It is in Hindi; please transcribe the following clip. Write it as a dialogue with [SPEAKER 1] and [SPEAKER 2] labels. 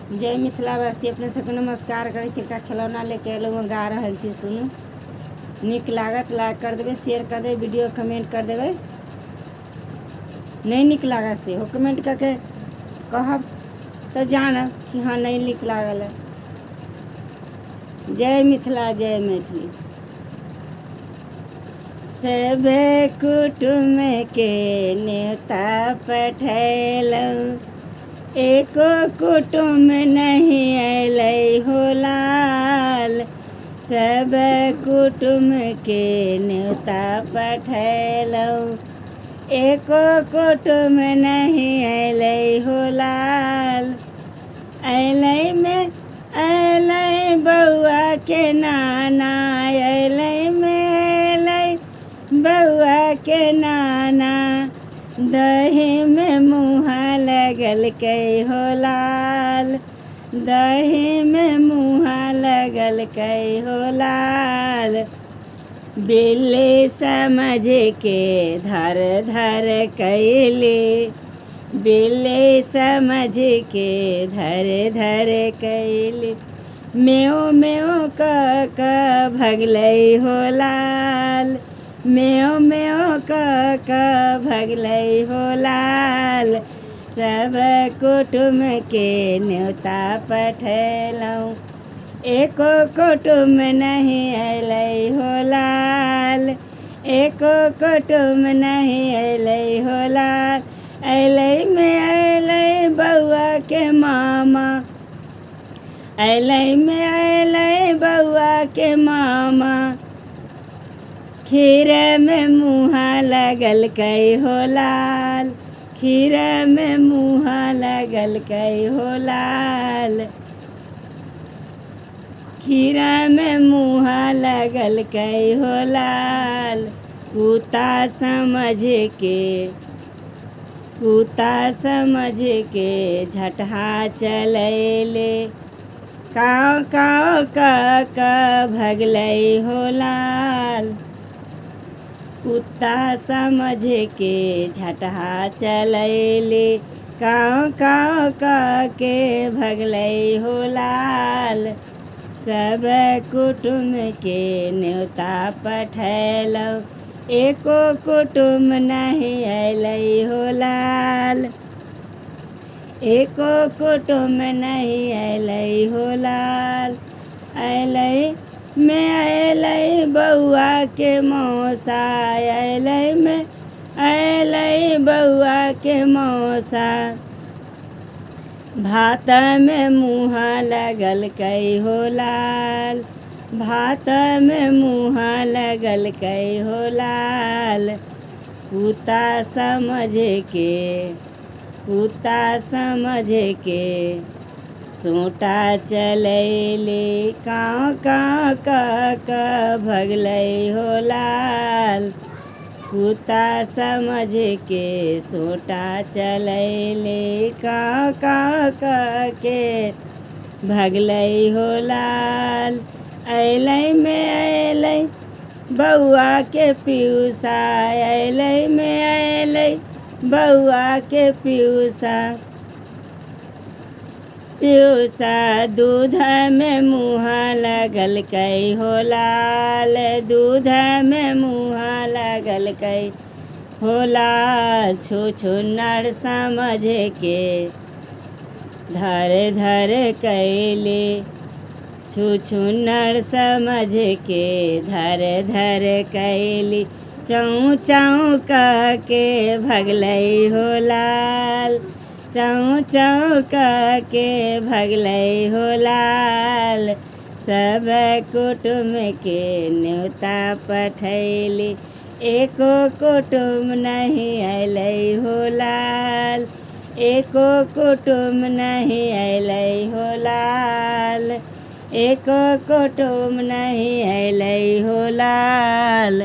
[SPEAKER 1] जय मिथिलावासी, अपने सबके नमस्कार करै छी। एकटा खिलौना लेके एलहुँ, गा रहल छी, सुनू। नीक लागत लाइक कर देबै, शेयर कर देबै, वीडियो कमेंट कर देबै। नहीं नीक लागत से हो कमेंट करके कहब तो जानब कि हाँ नहीं नीक लागल है। जय मिथिला, जय मैथिली। सब कुटुम के न्योता पठैलहुँ, एको कुटुम नहीं अयलै हो लाल। सब कुटुम के न्योता पठैलहुँ, एको कुटुम नहीं अयलै हो लाल। अयलै में अयलै बउआ के नाना, अयलै में अयलै बउआ के नाना। दही में मुँहा लगलकै हो लाल, दही में मुँहा लगलकै हो लाल। बिल्ली समझ के धर धर कैली, बिल्ली समझ के धर धर कैली। म्यों म्यों क भगलै हो लाल, म्यों म्यों क भगलै हो लाल। सब कुटुम के न्योता पठैलहुँ, एको कुटुम नहीं अयलै हो लाल, एको कुटुम नहीं अयलै हो लाल। अयलै में अयलै बउआ के मामा, अयलै में अयलै बउआ के मामा। खीर में मुँहा लगलकै हो लाल, खीर में मुँहा लगलकै हो लाल। खीर में मुँहा लगलकै हो लाल। कुत्ता समझ के, कुत्ता समझ के झटहा चलैले, काव काव क भगलै हो लाल। कुत्ता समझ के झटहा चलैले, काव काव के भगलै हो लाल। सब कुटुम के न्योता पठैलहुँ, एको कुटुम नहीं अयलै हो लाल, एको कुटुम नहीं अयलै हो लाल। अयलै में अयलै बउआ के मौसा, अयलै में अयलै बउआ के मौसा। भात में मुँहा लगलकै हो लाल, भात में मुँहा लगलकै हो लाल। कुत्ता समझ के, कुत्ता समझ के सोंटा चलैले, काव काव क भगलै हो लाल। कुत्ता समझ के सोंटा चलैले, काव काव के भगलै हो लाल। अयलै में अयलै बउआ के पियूसा, अयलै में अयलै बउआ के पियूसा। पियूसा दूध में मुँहा लगलकै हो लाल, दूध में मुँहा लगलकै हो लाल। छुछुन्नर समझ के धर धर कैली, छुछुन्नर समझ के धर धर कैली। चौं चौं के भगलै हो लाल, चौं चौं के भगलै हो लाल। सब कुटुम के न्योता पठैली, एको कुटुम नहीं अयलै हो लाल, एको कुटुम नहीं अयलै हो लाल, एको कुटुम नहीं अयलै हो लाल।